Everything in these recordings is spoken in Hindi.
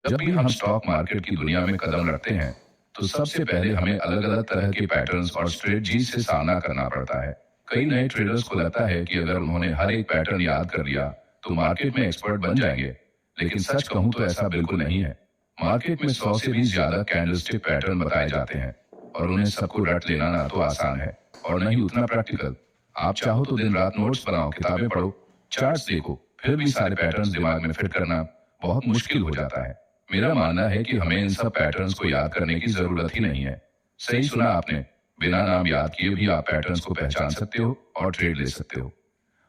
जब भी हम स्टॉक मार्केट की दुनिया में कदम रखते हैं, तो सबसे पहले हमें अलग-अलग तरह के पैटर्न्स और स्ट्रेटजी से सामना करना पड़ता है। कई नए ट्रेडर्स को लगता है कि अगर उन्होंने हर एक पैटर्न याद कर लिया, तो मार्केट में एक्सपर्ट बन जाएंगे। लेकिन सच कहूं तो ऐसा बिल्कुल नहीं है। मार्केट में 100 से भी ज्यादा कैंडलस्टिक पैटर्न बताए जाते हैं, और उन्हें सबको रट लेना ना तो आसान है और न ही उतना प्रैक्टिकल। आप चाहो तो दिन रात नोट्स बनाओ, किताबें पढ़ो, चार्ट्स देखो, फिर भी सारे पैटर्न्स दिमाग में फिट करना बहुत मुश्किल हो जाता है। मेरा मानना है कि हमें इन सब पैटर्न्स को याद करने की जरूरत ही नहीं है। सही सुना आपने, बिना नाम याद किए भी आप पैटर्न्स को पहचान सकते हो और ट्रेड ले सकते हो।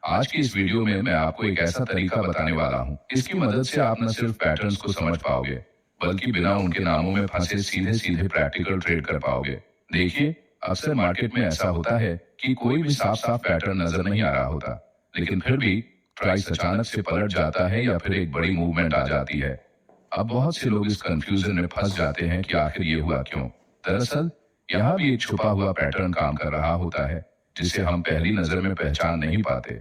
आज की इस वीडियो में मैं आपको एक ऐसा तरीका बताने वाला हूँ, इसकी मदद से आप न सिर्फ पैटर्न्स को समझ पाओगे, बल्कि बिना उनके नामों में फंसे सीधे सीधे प्रैक्टिकल ट्रेड कर पाओगे। देखिए, अक्सर मार्केट में ऐसा होता है कि कोई भी साफ साफ पैटर्न नजर नहीं आ रहा होता, लेकिन फिर भी प्राइस अचानक से पलट जाता है या फिर एक बड़ी मूवमेंट आ जाती है। अब बहुत से लोग इस कंफ्यूजन में फंस जाते हैं कि आखिर ये हुआ क्यों। दरअसल यहाँ भी एक छुपा हुआ पैटर्न काम कर रहा होता है, जिसे हम पहली नजर में पहचान नहीं पाते।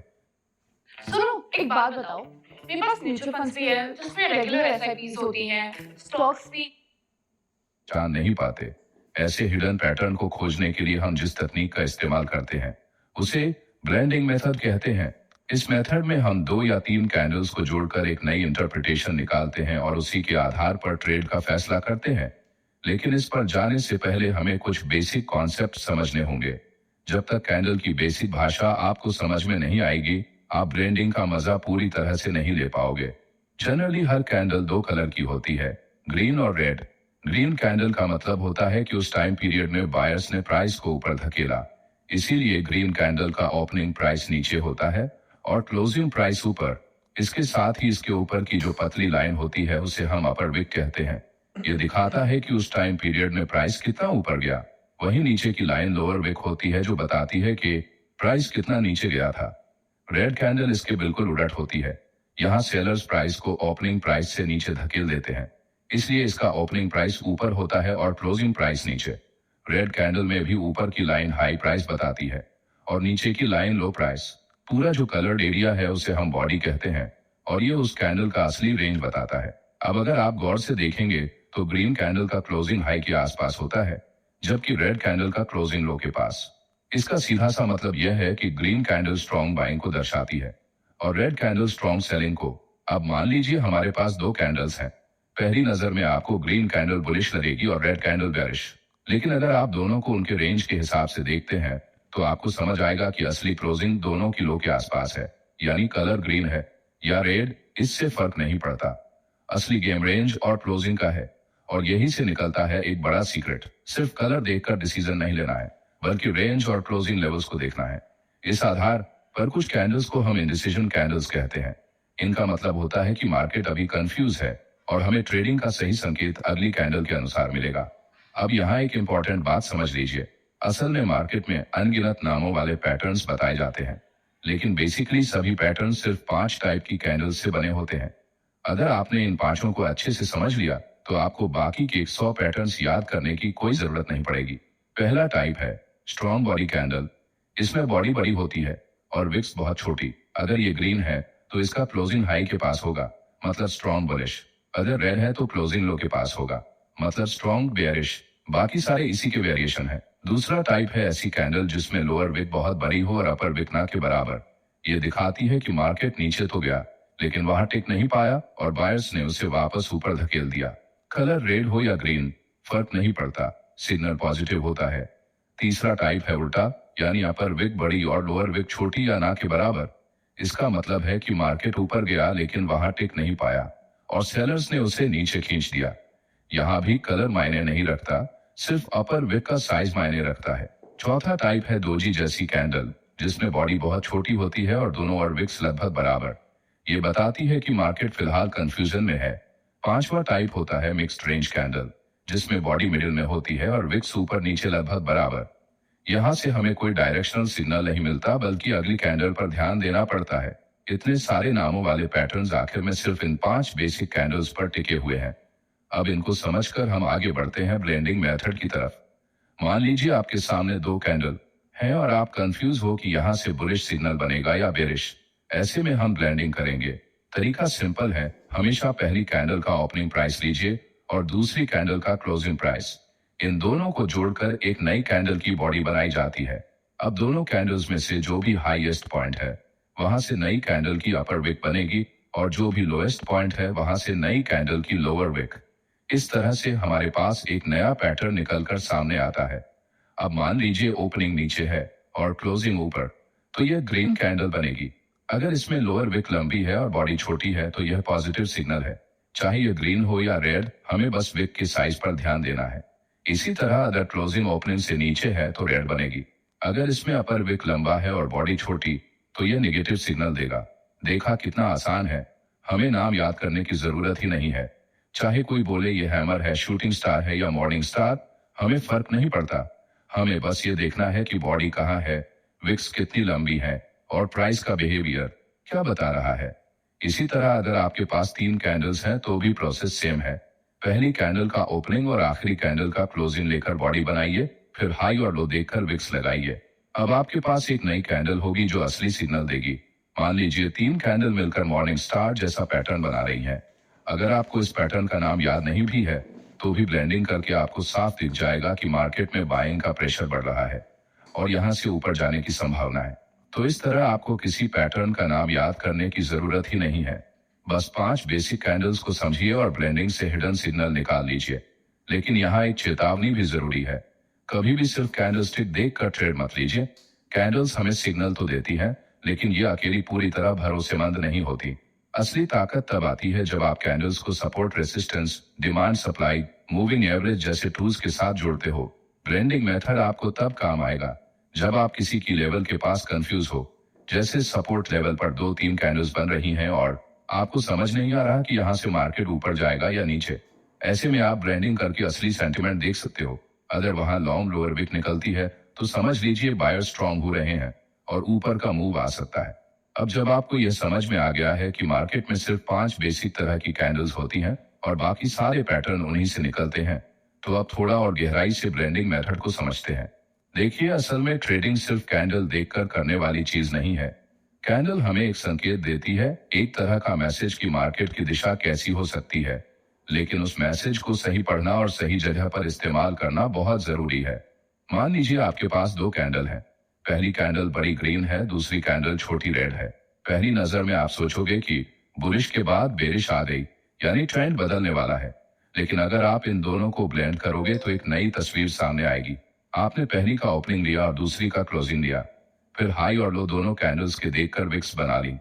सुनो, एक बात बताओ। मेरे पास म्यूचुअल फंड्स भी है जिसमें रेगुलर एसआईपीज होती हैं, स्टॉक्स भी। पहचान नहीं पाते। ऐसे हिडन पैटर्न को खोजने के लिए हम जिस तकनीक का इस्तेमाल करते हैं, उसे ब्लेंडिंग मेथड कहते हैं। इस मेथड में हम 2 या 3 कैंडल्स को जोड़कर एक नई इंटरप्रिटेशन निकालते हैं और उसी के आधार पर ट्रेड का फैसला करते हैं। लेकिन इस पर जाने से पहले हमें कुछ बेसिक कॉन्सेप्ट समझने होंगे। जब तक कैंडल की बेसिक भाषा आपको समझ में नहीं आएगी, आप ब्लेंडिंग का मजा पूरी तरह से नहीं ले पाओगे। जनरली हर कैंडल 2 कलर की होती है, ग्रीन और रेड। ग्रीन कैंडल का मतलब होता है कि उस टाइम पीरियड में बायर्स ने प्राइस को ऊपर धकेला, इसीलिए ग्रीन कैंडल का ओपनिंग प्राइस नीचे होता है और क्लोजिंग प्राइस ऊपर। इसके साथ ही इसके ऊपर की जो पतली लाइन होती है उसे हम अपर विक कहते हैं। ये दिखाता है कि उस टाइम पीरियड में प्राइस कितना ऊपर गया। वहीं नीचे की लाइन लोअर विक होती है, जो बताती है कि प्राइस कितना नीचे गया था। रेड कैंडल इसके बिल्कुल उलट होती है। यहाँ सेलर्स प्राइस को ओपनिंग प्राइस से नीचे धकेल देते हैं, इसलिए इसका ओपनिंग प्राइस ऊपर होता है और क्लोजिंग प्राइस नीचे। रेड कैंडल में भी ऊपर की लाइन हाई प्राइस बताती है और नीचे की लाइन लो प्राइस। पूरा जो कलर्ड एरिया है उसे हम बॉडी कहते हैं और ये उस कैंडल का असली रेंज बताता है। अब अगर आप गौर से देखेंगे तो ग्रीन कैंडल का क्लोजिंग हाई के आसपास होता है, जबकि रेड कैंडल का क्लोजिंग लो के पास। इसका सीधा सा मतलब यह है कि ग्रीन कैंडल स्ट्रॉन्ग बाइंग को दर्शाती है और रेड कैंडल स्ट्रॉन्ग सेलिंग को। अब मान लीजिए हमारे पास 2 कैंडल्स हैं। पहली नजर में आपको ग्रीन कैंडल बुलिश लगेगी और रेड कैंडल बेरिश, लेकिन अगर आप दोनों को उनके रेंज के हिसाब से देखते हैं तो आपको समझ आएगा कि असली क्लोजिंग दोनों की लो के आसपास है, यानी कलर ग्रीन है या रेड, इससे फर्क नहीं पड़ता। असली गेम रेंज और क्लोजिंग का है और यही से निकलता है एक बड़ा सीक्रेट। सिर्फ कलर देखकर डिसीजन नहीं लेना है, बल्कि रेंज और क्लोजिंग लेवल्स को देखना है। इस आधार पर कुछ कैंडल्स को हम इंडिसीजन कैंडल्स कहते हैं। इनका मतलब होता है कि मार्केट अभी कंफ्यूज है और हमें ट्रेडिंग का सही संकेत अगली कैंडल के अनुसार मिलेगा। अब यहाँ एक इंपॉर्टेंट बात समझ लीजिए। असल में मार्केट में अनगिनत नामों वाले पैटर्न्स बताए जाते हैं, लेकिन बेसिकली सभी पैटर्न सिर्फ 5 टाइप की कैंडल्स से बने होते हैं। अगर आपने इन 5 को अच्छे से समझ लिया तो आपको बाकी के 100 पैटर्न्स याद करने की कोई जरूरत नहीं पड़ेगी। पहला टाइप है स्ट्रॉन्ग बॉडी कैंडल। इसमें बॉडी बड़ी होती है और विक्स बहुत छोटी। अगर ये ग्रीन है तो इसका क्लोजिंग हाई के पास होगा, मतलब स्ट्रॉन्ग बुलिश। अगर रेड है तो क्लोजिंग लो के पास होगा, मतलब स्ट्रॉन्ग बेयरिश। बाकी सारे इसी के वेरिएशन है। दूसरा टाइप है ऐसी कैंडल जिसमें लोअर विक बहुत बड़ी हो और अपर विक ना के बराबर। ये दिखाती है कि मार्केट नीचे तो गया, लेकिन वहां टिक नहीं पाया और बायर्स ने उसे वापस ऊपर धकेल दिया। कलर रेड हो या ग्रीन फर्क नहीं पड़ता, सिग्नल पॉजिटिव होता है। तीसरा टाइप है उल्टा, यानी अपर विक बड़ी और लोअर विक छोटी या ना के बराबर। इसका मतलब है कि मार्केट ऊपर गया लेकिन वहां टिक नहीं पाया और सेलर्स ने उसे नीचे खींच दिया। यहाँ भी कलर मायने नहीं रखता, सिर्फ अपर विक का साइज मायने रखता है। चौथा टाइप है दोजी जैसी कैंडल, जिसमें बॉडी बहुत छोटी होती है और दोनों और विक्स लगभग बराबर। ये बताती है कि मार्केट फिलहाल कंफ्यूजन में है। पांचवा टाइप होता है मिक्स्ड रेंज कैंडल, जिसमें बॉडी मिडिल में होती है और विक्स ऊपर नीचे लगभग बराबर। यहाँ से हमें कोई डायरेक्शनल सिग्नल नहीं मिलता, बल्कि अगली कैंडल पर ध्यान देना पड़ता है। इतने सारे नामों वाले पैटर्न्स आखिर में सिर्फ इन 5 बेसिक कैंडल्स पर टिके हुए हैं। अब इनको समझकर हम आगे बढ़ते हैं ब्लेंडिंग मेथड की तरफ। मान लीजिए आपके सामने 2 कैंडल हैं और आप कंफ्यूज हो कि यहाँ से बुलिश सिग्नल बनेगा या बेरिश। ऐसे में हम ब्लेंडिंग करेंगे। तरीका सिंपल है, हमेशा पहली कैंडल का ओपनिंग प्राइस लीजिए और दूसरी कैंडल का क्लोजिंग प्राइस। इन दोनों को जोड़कर एक नई कैंडल की बॉडी बनाई जाती है। अब दोनों कैंडल्स में से जो भी हाईएस्ट पॉइंट है वहां से नई कैंडल की अपर विक बनेगी और जो भी लोएस्ट पॉइंट है वहां से नई कैंडल की लोअर विक। इस तरह से हमारे पास एक नया पैटर्न निकलकर सामने आता है। अब मान लीजिए ओपनिंग नीचे है और क्लोजिंग ऊपर, तो यह ग्रीन कैंडल बनेगी। अगर इसमें लोअर विक लंबी है और बॉडी छोटी है तो यह पॉजिटिव सिग्नल है। चाहे यह ग्रीन हो या रेड, हमें बस विक के साइज पर ध्यान देना है। इसी तरह अगर क्लोजिंग ओपनिंग से नीचे है तो रेड बनेगी। अगर इसमें अपर विक लंबा है और बॉडी छोटी तो यह नेगेटिव सिग्नल देगा। देखा कितना आसान है, हमें नाम याद करने की जरूरत ही नहीं है। चाहे कोई बोले ये हैमर है, शूटिंग स्टार है या मॉर्निंग स्टार, हमें फर्क नहीं पड़ता। हमें बस ये देखना है कि बॉडी कहाँ है, विक्स कितनी लंबी है और प्राइस का बिहेवियर क्या बता रहा है। इसी तरह अगर आपके पास 3 कैंडल्स हैं तो भी प्रोसेस सेम है। पहली कैंडल का ओपनिंग और आखिरी कैंडल का क्लोजिंग लेकर बॉडी बनाइए, फिर हाई और लो देखकर विक्स लगाइए। अब आपके पास एक नई कैंडल होगी जो असली सिग्नल देगी। मान लीजिए 3 कैंडल मिलकर मॉर्निंग स्टार जैसा पैटर्न बना रही हैं। अगर आपको इस पैटर्न का नाम याद नहीं भी है तो भी ब्लेंडिंग करके आपको साफ दिख जाएगा कि मार्केट में बाइंग का प्रेशर बढ़ रहा है और यहां से ऊपर जाने की संभावना है। तो इस तरह आपको किसी पैटर्न का नाम याद करने की जरूरत ही नहीं है। बस 5 बेसिक कैंडल्स को समझिए और ब्लेंडिंग से हिडन सिग्नल निकाल लीजिए। लेकिन यहाँ एक चेतावनी भी जरूरी है, कभी भी सिर्फ कैंडलस्टिक देखकर ट्रेड मत लीजिए। कैंडल्स हमें सिग्नल तो देती हैं, लेकिन ये अकेली पूरी तरह भरोसेमंद नहीं होती। असली ताकत तब आती है जब आप कैंडल्स को support, resistance, demand, supply, moving average जैसे टूल्स के साथ जोड़ते हो। ब्लेंडिंग मेथड आपको तब काम आएगा जब आप किसी की लेवल के पास कंफ्यूज हो, जैसे सपोर्ट लेवल पर 2-3 कैंडल्स बन रही हैं और आपको समझ नहीं आ रहा कि यहां से मार्केट ऊपर जाएगा या नीचे। ऐसे में आप ब्लेंडिंग करके असली सेंटिमेंट देख सकते हो। अगर वहां लॉन्ग लोअर विक निकलती है तो समझ लीजिए बायर स्ट्रांग हो रहे हैं और ऊपर का मूव आ सकता है। अब जब आपको यह समझ में आ गया है कि मार्केट में सिर्फ 5 बेसिक तरह की कैंडल्स होती हैं और बाकी सारे पैटर्न उन्हीं से निकलते हैं, तो अब थोड़ा और गहराई से ब्लेंडिंग मेथड को समझते हैं। देखिए, असल में ट्रेडिंग सिर्फ कैंडल देखकर करने वाली चीज नहीं है। कैंडल हमें एक संकेत देती है, एक तरह का मैसेज कि मार्केट की दिशा कैसी हो सकती है। लेकिन उस मैसेज को सही पढ़ना और सही जगह पर इस्तेमाल करना बहुत जरूरी है। मान लीजिए आपके पास 2 कैंडल हैं। पहली कैंडल बड़ी ग्रीन है, दूसरी कैंडल छोटी रेड है। पहली नजर में आप सोचोगे कि बुलिश के बाद बेरिश आ गई, यानी ट्रेंड बदलने वाला है। लेकिन अगर आप इन दोनों को ब्लेंड करोगे तो एक नई तस्वीर सामने आएगी। आपने पहली का ओपनिंग लिया और दूसरी का क्लोजिंग लिया, फिर हाई और लो दोनों कैंडल्स के देखकर विक्स बना ली।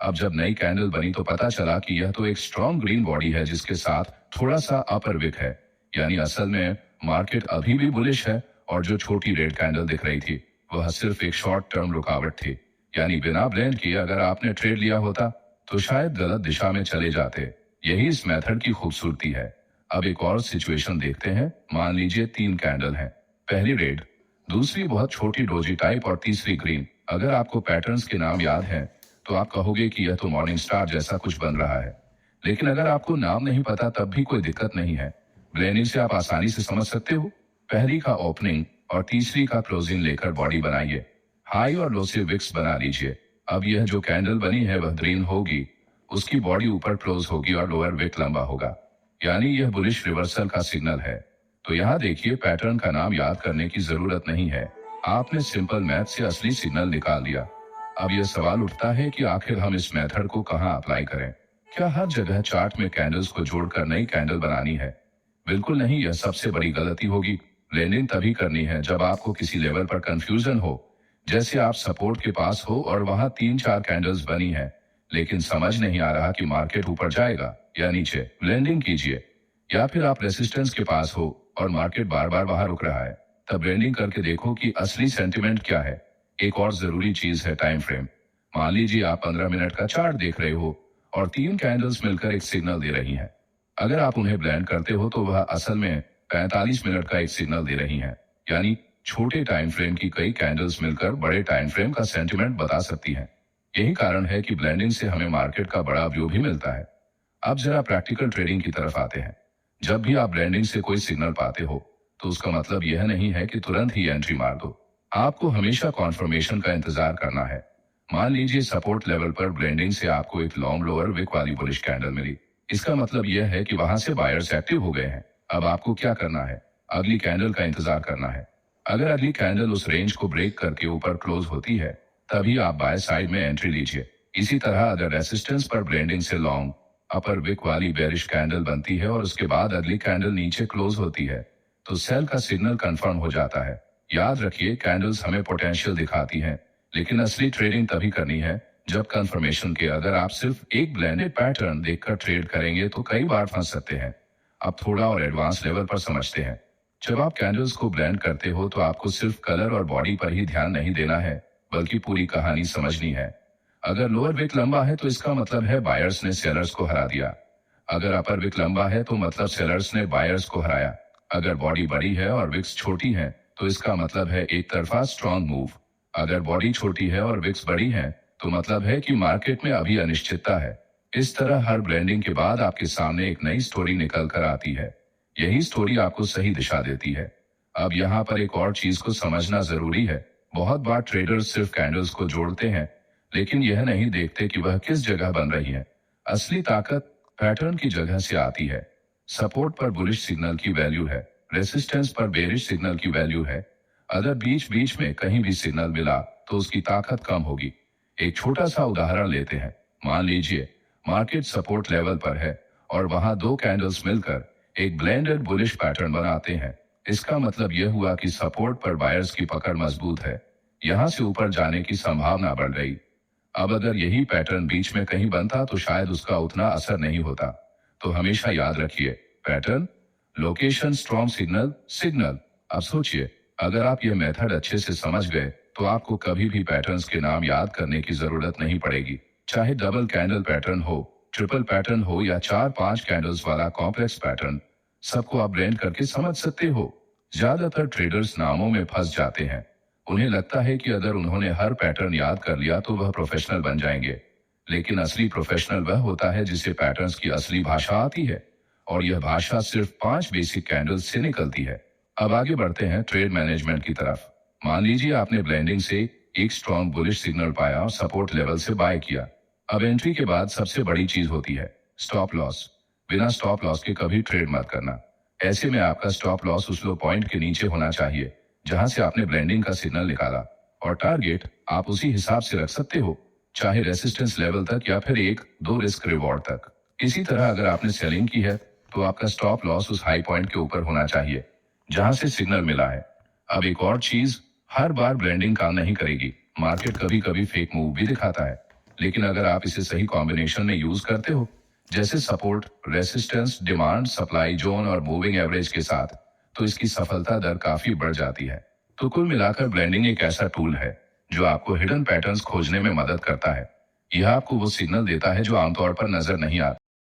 अब जब नई कैंडल बनी तो पता चला कि यह तो एक स्ट्रॉन्ग ग्रीन बॉडी है जिसके साथ थोड़ा सा अपर विक है, यानी असल में मार्केट अभी भी बुलिश है और जो छोटी रेड कैंडल दिख रही थी वह सिर्फ एक शॉर्ट टर्म रुकावट थी। यानी बिना ब्लेंड किए अगर आपने ट्रेड लिया होता तो शायद गलत दिशा में चले जाते। यही इस मेथड की खूबसूरती है। अब एक और सिचुएशन देखते हैं। मान लीजिए 3 कैंडल हैं, पहली रेड, दूसरी बहुत छोटी डोजी टाइप और तीसरी ग्रीन। अगर आपको पैटर्न्स के नाम याद हैं तो आप कहोगे कि यह तो मॉर्निंग स्टार जैसा कुछ बन रहा है। लेकिन अगर आपको नाम नहीं पता तब भी कोई दिक्कत नहीं है। ब्लेंडिंग से आप आसानी से समझ सकते हो। पहली का ओपनिंग और तीसरी का क्लोजिंग लेकर बॉडी बनाइए, हाई और लो से विक्स बना लीजिए। अब यह जो कैंडल बनी है वह ग्रीन होगी, उसकी बॉडी ऊपर क्लोज होगी और लोअर विक लंबा होगा, यानी यह बुलिश रिवर्सल का सिग्नल है। तो यहाँ देखिए, पैटर्न का नाम याद करने की जरूरत नहीं है, आपने सिंपल मैथ से असली सिग्नल निकाल दिया। अब यह सवाल उठता है कि आखिर हम इस मेथड को कहाँ अप्लाई करें। क्या हर जगह चार्ट में कैंडल्स को जोड़कर नई कैंडल बनानी है? बिल्कुल नहीं, यह सबसे बड़ी गलती होगी। ब्लेंडिंग तभी करनी है जब आपको किसी लेवल पर कंफ्यूजन हो, जैसे आप सपोर्ट के पास हो और वहां 3-4 कैंडल्स बनी हैं, लेकिन समझ नहीं आ रहा कि मार्केट ऊपर जाएगा या नीचे। ब्लेंडिंग कीजिए। या फिर आप रेसिस्टेंस के पास हो और मार्केट बार बार वहां रुक रहा है, तब ब्लेंडिंग करके देखो कि असली सेंटिमेंट क्या है। एक और जरूरी चीज है टाइम फ्रेम। मान लीजिए आप 15 मिनट का चार्ट देख रहे हो और 3 कैंडल्स मिलकर एक सिग्नल दे रही हैं। अगर आप उन्हें ब्लेंड करते हो तो वह असल में 45 मिनट का एक सिग्नल दे रही हैं, यानी छोटे टाइम फ्रेम की कई कैंडल्स मिलकर बड़े टाइम फ्रेम का सेंटिमेंट बता सकती हैं। यही कारण है कि ब्लेंडिंग से हमें मार्केट का बड़ा व्यू भी मिलता है। अब जरा प्रैक्टिकल ट्रेडिंग की तरफ आते हैं। जब भी आप ब्लेंडिंग से कोई सिग्नल पाते हो तो उसका मतलब यह नहीं है कि तुरंत ही एंट्री मार दो। आपको हमेशा कॉन्फर्मेशन का इंतजार करना है। मान लीजिए सपोर्ट लेवल पर ब्लेंडिंग से आपको एक लॉन्ग लोअर विक वाली बुलिश कैंडल मिली, इसका मतलब यह है कि वहां से बायर्स एक्टिव हो गए हैं। अब आपको क्या करना है? अगली कैंडल का इंतजार करना है। अगर अगली कैंडल उस रेंज को ब्रेक करके ऊपर क्लोज होती है, तभी आप बाय साइड में एंट्री लीजिए। इसी तरह अगर रेसिस्टेंस पर ब्लेंडिंग से लॉन्ग अपर विक वाली बेरिश कैंडल बनती है और उसके बाद अगली कैंडल नीचे क्लोज होती है, तो सेल का सिग्नल कंफर्म हो जाता है। याद रखिए, कैंडल्स हमें पोटेंशियल दिखाती हैं, लेकिन असली ट्रेडिंग तभी करनी है जब कंफर्मेशन के। अगर आप सिर्फ एक ब्लेंडेड पैटर्न देखकर ट्रेड करेंगे तो कई बार फंस सकते हैं। अब थोड़ा और एडवांस लेवल पर समझते हैं। जब आप कैंडल्स को ब्लेंड करते हो तो आपको सिर्फ कलर और बॉडी पर ही ध्यान नहीं देना है, बल्कि पूरी कहानी समझनी है। अगर लोअर विक लंबा है तो इसका मतलब है बायर्स ने सेलर्स को हरा दिया। अगर अपर विक लंबा है तो मतलब सेलर्स ने बायर्स को हराया। अगर बॉडी बड़ी है और विक्स छोटी है तो इसका मतलब है एक तरफा स्ट्रॉन्ग मूव। अगर बॉडी छोटी है और विक्स बड़ी है तो मतलब है कि मार्केट में अभी अनिश्चितता है। इस तरह हर ब्लेंडिंग के बाद आपके सामने एक नई स्टोरी निकल कर आती है। यही स्टोरी आपको सही दिशा देती है। अब यहाँ पर एक और चीज को समझना जरूरी है। बहुत बार ट्रेडर्स सिर्फ कैंडल्स को जोड़ते हैं, लेकिन यह नहीं देखते कि वह किस जगह बन रही है। असली ताकत पैटर्न की जगह से आती है। सपोर्ट पर बुलिश सिग्नल की वैल्यू है, रेसिस्टेंस पर बेरिश सिग्नल की वैल्यू है। अगर बीच बीच में कहीं भी सिग्नल मिला तो उसकी ताकत कम होगी। एक छोटा सा उदाहरण लेते हैं। मान लीजिए मार्केट सपोर्ट लेवल पर है और वहां दो कैंडल्स मिलकर एक ब्लेंडेड बुलिश पैटर्न बनाते हैं। इसका मतलब यह हुआ कि सपोर्ट पर बायर्स की पकड़ मजबूत है। यहां से ऊपर जाने की संभावना बढ़ गई। अब अगर यही पैटर्न बीच में कहीं बनता तो शायद उसका उतना असर नहीं होता। तो हमेशा याद रखिए, pattern, location, strong signal, signal. अब सोचिए, अगर आप यह मेथड अच्छे से समझ गए तो आपको कभी भी पैटर्न्स के नाम याद करने की जरूरत नहीं पड़ेगी। चाहे डबल कैंडल पैटर्न हो, ट्रिपल पैटर्न हो या 4-5 कैंडल्स वाला कॉम्प्लेक्स पैटर्न, सबको आप ब्लेंड करके समझ सकते हो। ज्यादातर ट्रेडर्स नामों में फंस जाते हैं। उन्हें लगता है कि अगर उन्होंने हर पैटर्न याद कर लिया तो वह प्रोफेशनल बन जाएंगे। लेकिन असली प्रोफेशनल वह होता है जिसे पैटर्न्स की असली भाषा आती है, और यह भाषा सिर्फ 5 बेसिक कैंडल्स से निकलती है। अब आगे बढ़ते हैं ट्रेड मैनेजमेंट की तरफ। मान लीजिए आपने ब्लेंडिंग से एक स्ट्रॉन्ग बुलिश सिग्नल पाया और सपोर्ट लेवल से बाय किया। अब एंट्री के बाद सबसे बड़ी चीज होती है स्टॉप लॉस। बिना स्टॉप लॉस के कभी ट्रेड मत करना। ऐसे में आपका स्टॉप लॉस उस लो पॉइंट के नीचे होना चाहिए जहां से आपने ब्लेंडिंग का सिग्नल निकाला, और टारगेट आप उसी हिसाब से रख सकते हो, चाहे रेसिस्टेंस लेवल तक या फिर 1-2 रिस्क रिवॉर्ड तक। इसी तरह अगर आपने सेलिंग की है तो आपका स्टॉप लॉस उस हाई पॉइंट के ऊपर होना चाहिए जहां से सिग्नल मिला है। अब एक और चीज, हर बार ब्लेंडिंग काम नहीं करेगी। मार्केट कभी कभी फेक मूव भी दिखाता है, लेकिन अगर आप इसे सही कॉम्बिनेशन में यूज करते हो, जैसे support, resistance, demand, supply zone और मूविंग एवरेज के साथ, तो इसकी सफलता दर काफी बढ़ जाती है। तो कुल मिलाकर ब्लेंडिंग एक ऐसा टूल है जो आपको हिडन पैटर्न्स खोजने में मदद करता है। यह आपको वो सिग्नल देता है जो आमतौर पर नजर नहीं आता।